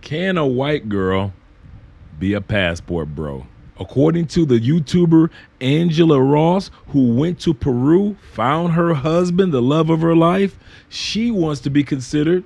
Can a white girl be a passport bro? According to the YouTuber Angela Ross, who went to Peru, found her husband, the love of her life, she wants to be considered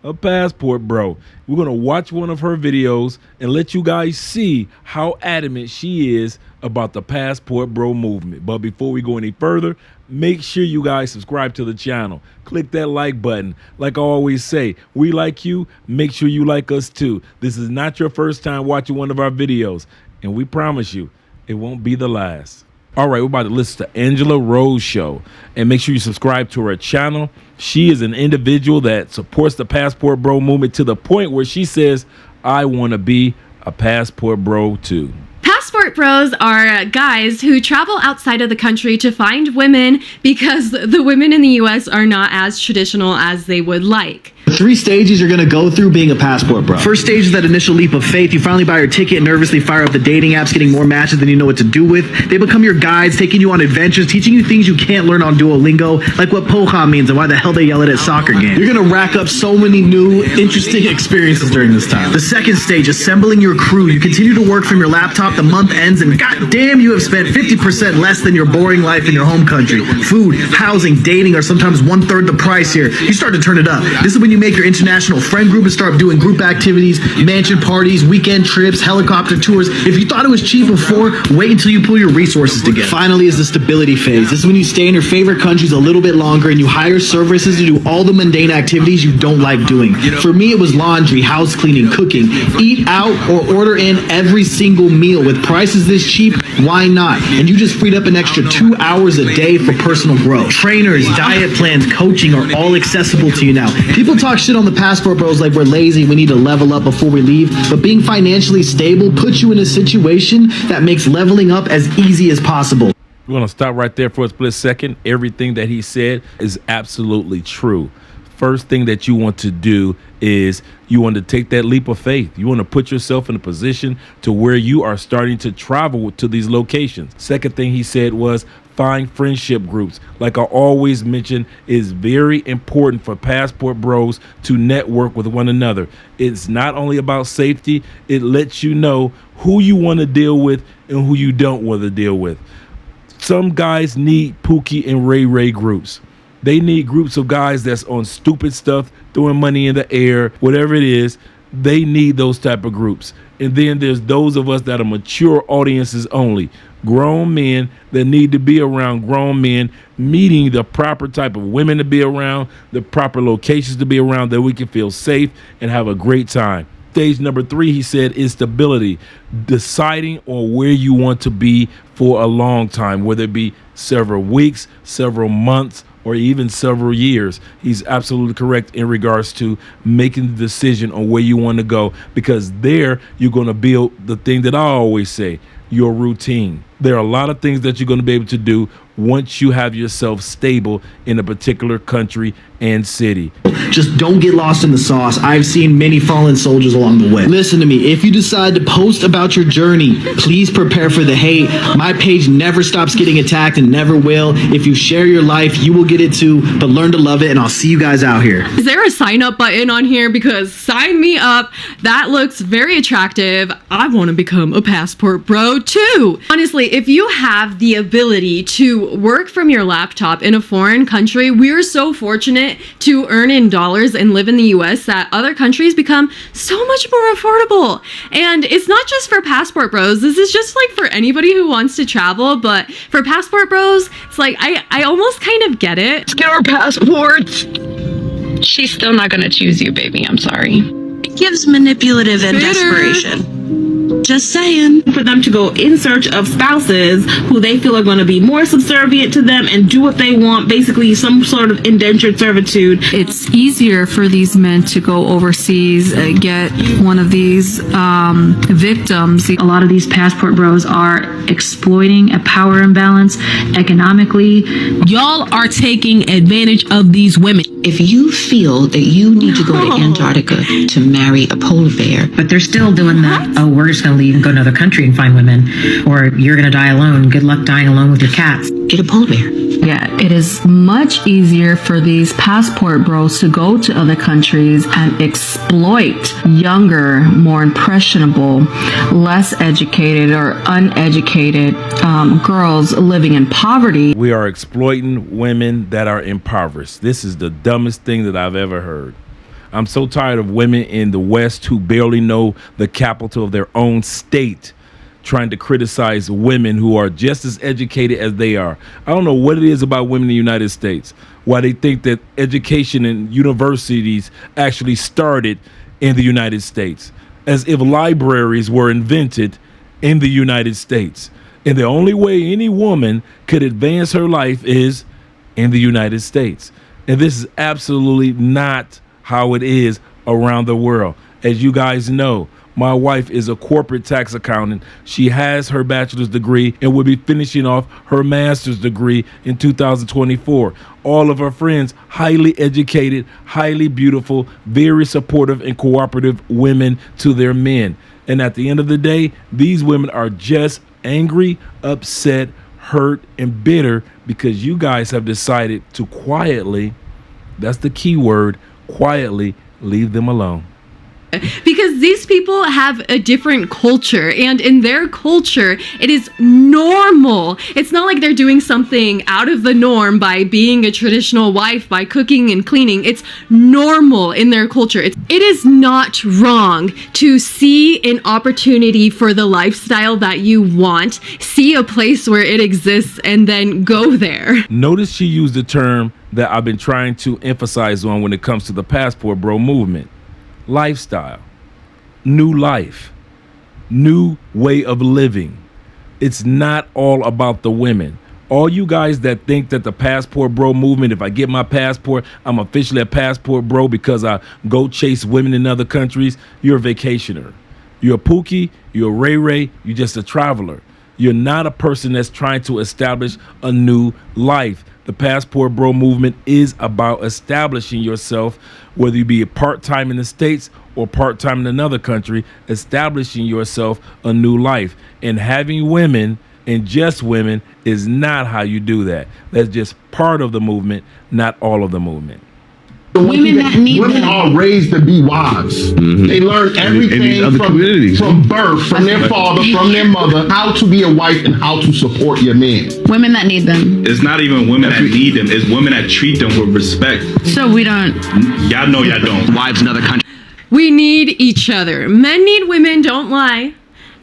a passport bro. We're going to watch one of her videos and let you guys see how adamant she is about the passport bro movement. But before we go any further, make sure you guys subscribe to the channel. Click that like button. Like I always say, we like you, make sure you like us too. This is not your first time watching one of our videos, and we promise you it won't be the last. All right, we're about to listen to Angela Rose show, and make sure you subscribe to her channel. She is an individual that supports the passport bro movement to the point where she says, I want to be a passport bro too. Passport bros are guys who travel outside of the country to find women because the women in the US are not as traditional as they would like. 3 stages you're going to go through being a passport bro. First stage is that initial leap of faith. You finally buy your ticket, nervously fire up the dating apps, getting more matches than you know what to do with. They become your guides, taking you on adventures, teaching you things you can't learn on Duolingo, like what poha means and why the hell they yell it at soccer games. You're going to rack up so many new, interesting experiences during this time. The second stage, assembling your crew. You continue to work from your laptop, the month ends, and goddamn, you have spent 50% less than your boring life in your home country. Food, housing, dating are sometimes 1/3 the price here. You start to turn it up. This is when you make your international friend group and start doing group activities, mansion parties, weekend trips, helicopter tours. If you thought it was cheap before, wait until you pull your resources together. Finally is the stability phase. This is when you stay in your favorite countries a little bit longer and you hire services to do all the mundane activities you don't like doing. For me, it was laundry, house cleaning, cooking. Eat out or order in every single meal. With prices this cheap, why not? And you just freed up an extra 2 hours a day for personal growth. Trainers, diet plans, coaching are all accessible to you now. People talk shit on the passport bros like we're lazy, we need to level up before we leave, but being financially stable puts you in a situation that makes leveling up as easy as possible. We're going to stop right there for a split second. Everything that he said is absolutely true. First thing that you want to do is you want to take that leap of faith. You want to put yourself in a position to where you are starting to travel to these locations. Second thing he said was find friendship groups. Like I always mention, it's very important for passport bros to network with one another. It's not only about safety, it lets you know who you want to deal with and who you don't want to deal with. Some guys need Pookie and Ray Ray groups. They need groups of guys that's on stupid stuff, throwing money in the air, whatever it is. They need those type of groups. And then there's those of us that are mature audiences only. Grown men that need to be around grown men, meeting the proper type of women to be around, the proper locations to be around, that we can feel safe and have a great time. Stage number 3, he said, is stability. Deciding on where you want to be for a long time, whether it be several weeks, several months, or even several years. He's absolutely correct in regards to making the decision on where you want to go, because there you're going to build the thing that I always say, your routine. There are a lot of things that you're going to be able to do once you have yourself stable in a particular country and city. Just don't get lost in the sauce. I've seen many fallen soldiers along the way. Listen to me. If you decide to post about your journey, please prepare for the hate. My page never stops getting attacked and never will. If you share your life, you will get it too, but learn to love it, and I'll see you guys out here. Is there a sign up button on here? Because sign me up. That looks very attractive. I want to become a passport bro too. Honestly, if you have the ability to work from your laptop in a foreign country, we're so fortunate to earn in dollars and live in the US that other countries become so much more affordable. And it's not just for passport bros. This is just like for anybody who wants to travel. But for passport bros, it's like I almost kind of get it. Let's get our passports. She's still not gonna choose you, baby. I'm sorry. It gives manipulative and desperation. Just saying. For them to go in search of spouses who they feel are going to be more subservient to them and do what they want, basically some sort of indentured servitude. It's easier for these men to go overseas, get one of these victims. A lot of these passport bros are exploiting a power imbalance economically. Y'all are taking advantage of these women. If you feel that you need to go to Antarctica to marry a polar bear, But they're still doing that. Oh, we're just going to leave and go to another country and find women, or you're going to die alone. Good luck dying alone with your cats. Get a polar bear. Yeah, it is much easier for these passport bros to go to other countries and exploit younger, more impressionable, less educated or uneducated girls living in poverty. We are exploiting women that are impoverished. This is the dumbest thing that I've ever heard. I'm so tired of women in the West who barely know the capital of their own state trying to criticize women who are just as educated as they are. I don't know what it is about women in the United States, why they think that education in universities actually started in the United States, as if libraries were invented in the United States. And the only way any woman could advance her life is in the United States. And this is absolutely not how it is around the world. As you guys know, my wife is a corporate tax accountant. She has her bachelor's degree and will be finishing off her master's degree in 2024. All of her friends, highly educated, highly beautiful, very supportive and cooperative women to their men. And at the end of the day, these women are just angry, upset, hurt, and bitter because you guys have decided to quietly, that's the key word, quietly leave them alone. Because these people have a different culture, and in their culture, it is normal. It's not like they're doing something out of the norm by being a traditional wife, by cooking and cleaning. It's normal in their culture. It is not wrong to see an opportunity for the lifestyle that you want, see a place where it exists, and then go there. Notice she used the term that I've been trying to emphasize on when it comes to the passport bro movement. Lifestyle, new life, new way of living. It's not all about the women. All you guys that think that the passport bro movement, if I get my passport, I'm officially a passport bro because I go chase women in other countries, you're a vacationer. You're a Pookie, you're a Ray Ray, you're just a traveler. You're not a person that's trying to establish a new life. The passport bro movement is about establishing yourself, whether you be part-time in the States or part-time in another country, establishing yourself a new life. And having women and just women is not how you do that. That's just part of the movement, not all of the movement. Women are raised to be wives. They learn everything from birth, from their father, from their mother, how to be a wife and how to support your man. Women that need them. It's not even women that need them. It's women that treat them with respect. So we don't. Y'all know y'all don't. Wives in other countries. We need each other. Men need women, don't lie.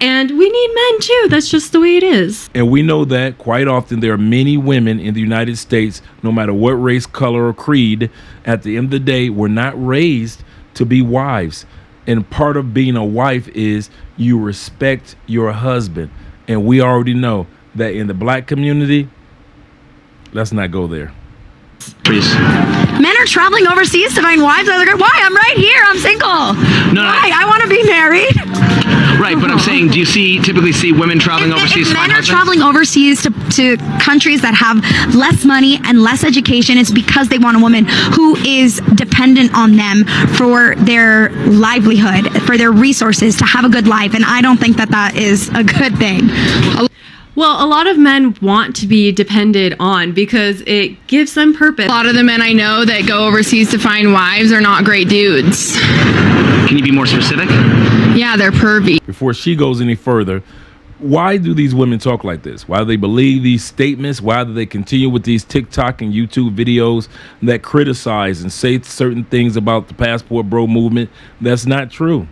And we need men too. That's just the way it is. And we know that quite often there are many women in the United States, no matter what race, color, or creed, at the end of the day, we're not raised to be wives. And part of being a wife is you respect your husband. And we already know that in the black community, let's not go there. Please. Men are traveling overseas to find wives. Why? I'm right here. I'm single. No. Why? I want to be married. Right, but I'm saying, do you typically see women traveling overseas? If men are traveling overseas to countries that have less money and less education, it's because they want a woman who is dependent on them for their livelihood, for their resources, to have a good life. And I don't think that that is a good thing. Well, a lot of men want to be depended on because it gives them purpose. A lot of the men I know that go overseas to find wives are not great dudes. Can you be more specific? Yeah, they're pervy. Before she goes any further, why do these women talk like this? Why do they believe these statements? Why do they continue with these TikTok and YouTube videos that criticize and say certain things about the passport bro movement that's not true?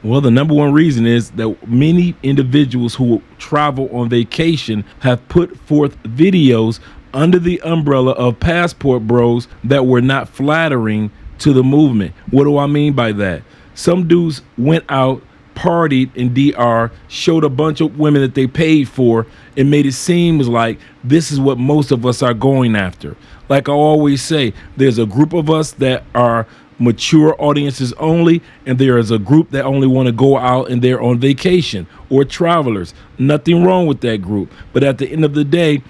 Well, the number one reason is that many individuals who travel on vacation have put forth videos under the umbrella of passport bros that were not flattering to the movement. What do I mean by that? Some dudes went out, partied in DR, showed a bunch of women that they paid for, and made it seem like this is what most of us are going after. Like I always say, there's a group of us that are mature audiences only, and there is a group that only want to go out and they're on vacation or travelers. Nothing wrong with that group. But at the end of the day,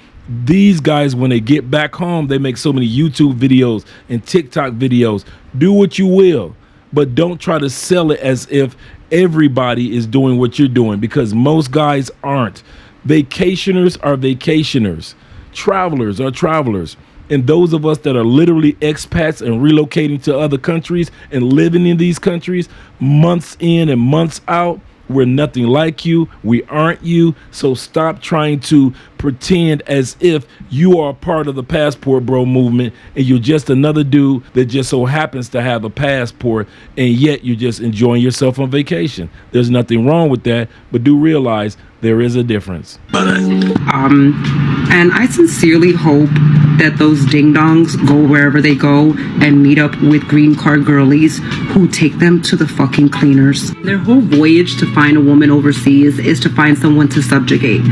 these guys, when they get back home, they make so many YouTube videos and TikTok videos. Do what you will. but don't try to sell it as if everybody is doing what you're doing, because most guys aren't. Vacationers are vacationers. Travelers are travelers. And those of us that are literally expats and relocating to other countries and living in these countries months in and months out, we're nothing like you. We aren't you. So stop trying to pretend as if you are a part of the passport bro movement and you're just another dude that just so happens to have a passport, and yet you're just enjoying yourself on vacation. There's nothing wrong with that, but do realize there is a difference. And I sincerely hope that those ding-dongs go wherever they go and meet up with green card girlies who take them to the fucking cleaners. Their whole voyage to find a woman overseas is to find someone to subjugate.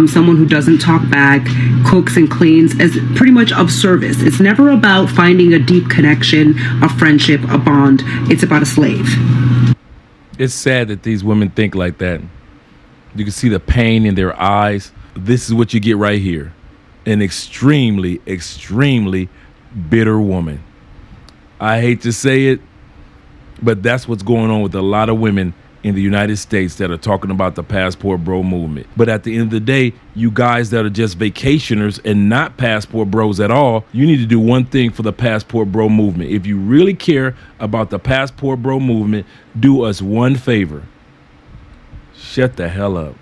Someone who doesn't talk back, cooks and cleans, as pretty much of service. It's never about finding a deep connection, a friendship, a bond. It's about a slave. It's sad that these women think like that. You can see the pain in their eyes. This is what you get right here. An extremely, extremely bitter woman. I hate to say it, but that's what's going on with a lot of women in the United States that are talking about the passport bro movement. But at the end of the day, you guys that are just vacationers and not passport bros at all, you need to do one thing for the passport bro movement. If you really care about the passport bro movement, do us one favor. Shut the hell up.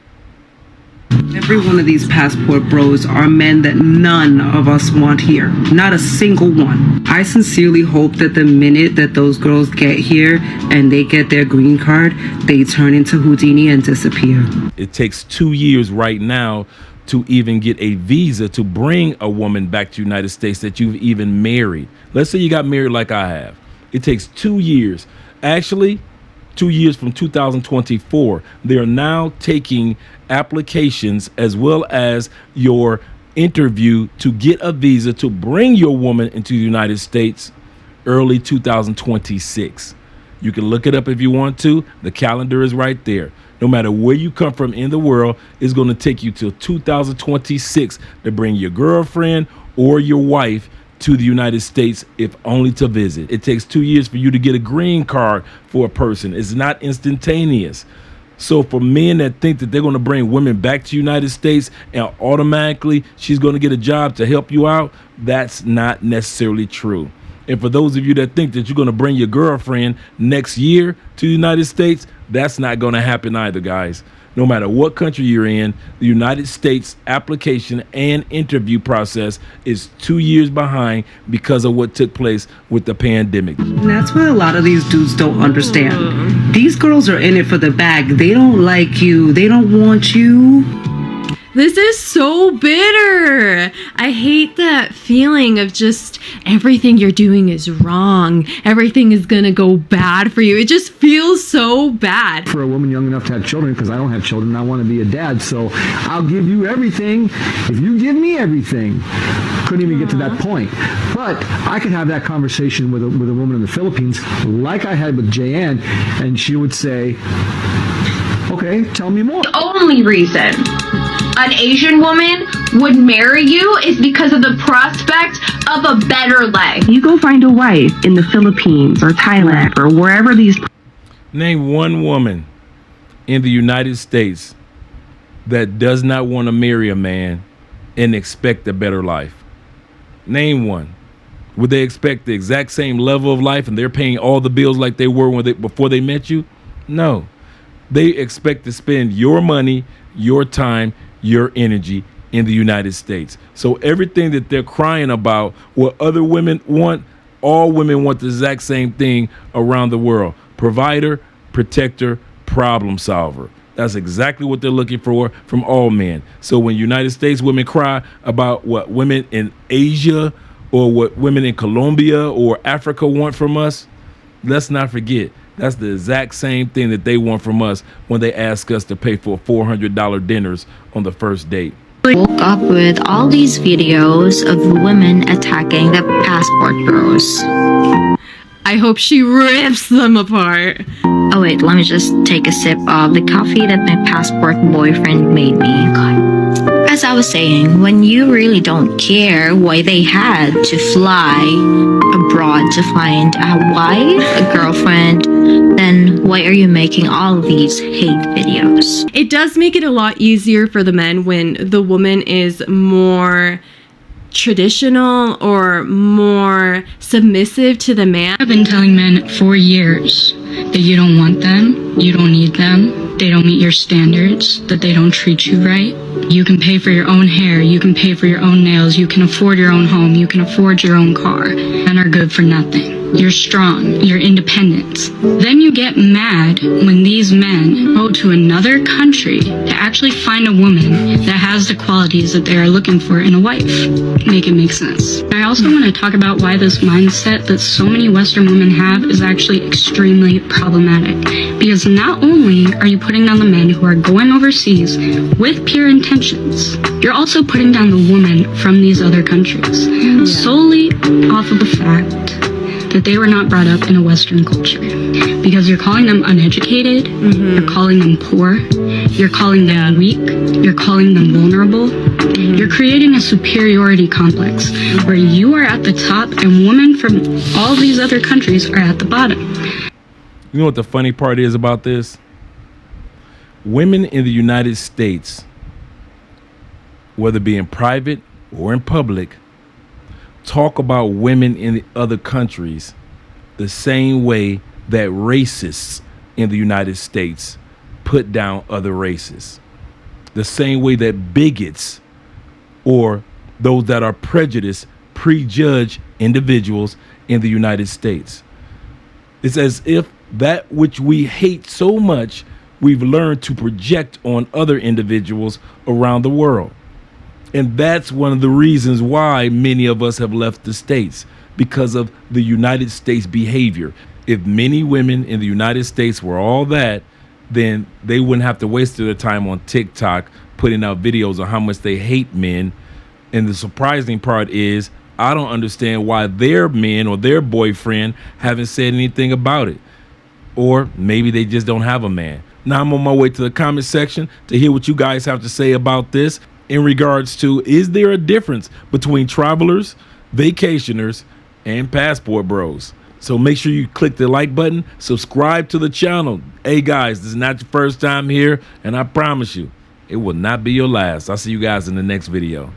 Every one of these passport bros are men that none of us want here. Not a single one. I sincerely hope that the minute that those girls get here and they get their green card, they turn into Houdini and disappear. It takes 2 years right now to even get a visa to bring a woman back to the United States that you've even married. Let's say you got married like I have. It takes 2 years. Actually, 2 years from 2024. They are now taking applications as well as your interview to get a visa to bring your woman into the United States early 2026. You can look it up if you want to. The calendar is right there. No matter where you come from in the world, it's going to take you till 2026 to bring your girlfriend or your wife to the United States, if only to visit. It takes 2 years for you to get a green card for a person. It's not instantaneous. So for men that think that they're going to bring women back to the United States and automatically she's going to get a job to help you out, that's not necessarily true. And for those of you that think that you're going to bring your girlfriend next year to the United States, that's not going to happen either, guys. No matter what country you're in, the United States application and interview process is 2 years behind because of what took place with the pandemic. And that's what a lot of these dudes don't understand. These girls are in it for the bag. They don't like you. They don't want you. This is so bitter. I hate that feeling of just everything you're doing is wrong. Everything is gonna go bad for you. It just feels so bad. For a woman young enough to have children, because I don't have children, I want to be a dad, so I'll give you everything if you give me everything. Couldn't even get to that point. But I could have that conversation with a woman in the Philippines, like I had with Jayanne, and she would say, okay, tell me more. The only reason an Asian woman would marry you is because of the prospect of a better life. You go find a wife in the Philippines or Thailand or wherever these... Name one woman in the United States that does not want to marry a man and expect a better life. Name one. Would they expect the exact same level of life and they're paying all the bills like they were before they met you? No. They expect to spend your money, your time, your energy in the United States. So everything that they're crying about, what other women want, all women want the exact same thing around the world. Provider, protector, problem solver. That's exactly what they're looking for from all men. So when United States women cry about what women in Asia or what women in Colombia or Africa want from us, let's not forget, that's the exact same thing that they want from us when they ask us to pay for $400 dinners on the first date. Woke up with all these videos of women attacking the passport bros. I hope she rips them apart. Oh wait, let me just take a sip of the coffee that my passport boyfriend made me. As I was saying, when you really don't care why they had to fly abroad to find a wife, a girlfriend, then why are you making all of these hate videos? It does make it a lot easier for the men when the woman is more traditional or more submissive to the man. I've been telling men for years that you don't want them, you don't need them, they don't meet your standards, that they don't treat you right. You can pay for your own hair, you can pay for your own nails, you can afford your own home, you can afford your own car. Men are good for nothing. You're strong, you're independent. Then you get mad when these men go to another country to actually find a woman that has the qualities that they are looking for in a wife. Make it make sense. I also want to talk about why this mindset that so many Western women have is actually extremely problematic. Because not only are you putting down the men who are going overseas with pure intentions, you're also putting down the woman from these other countries solely off of the fact that they were not brought up in a Western culture. Because you're calling them uneducated, you're calling them poor, you're calling them weak, you're calling them vulnerable. You're creating a superiority complex where you are at the top and women from all these other countries are at the bottom. You know what the funny part is about this? Women in the United States, whether it be in private or in public, talk about women in the other countries the same way that racists in the United States put down other races. The same way that bigots or those that are prejudiced prejudge individuals in the United States. It's as if that which we hate so much, we've learned to project on other individuals around the world. And that's one of the reasons why many of us have left the States, because of the United States behavior. If many women in the United States were all that, then they wouldn't have to waste their time on TikTok putting out videos on how much they hate men. And the surprising part is, I don't understand why their men or their boyfriend haven't said anything about it. Or maybe they just don't have a man. Now I'm on my way to the comment section to hear what you guys have to say about this in regards to, is there a difference between travelers, vacationers, and passport bros? So make sure you click the like button, subscribe to the channel. Hey guys, this is not your first time here, and I promise you, it will not be your last. I'll see you guys in the next video.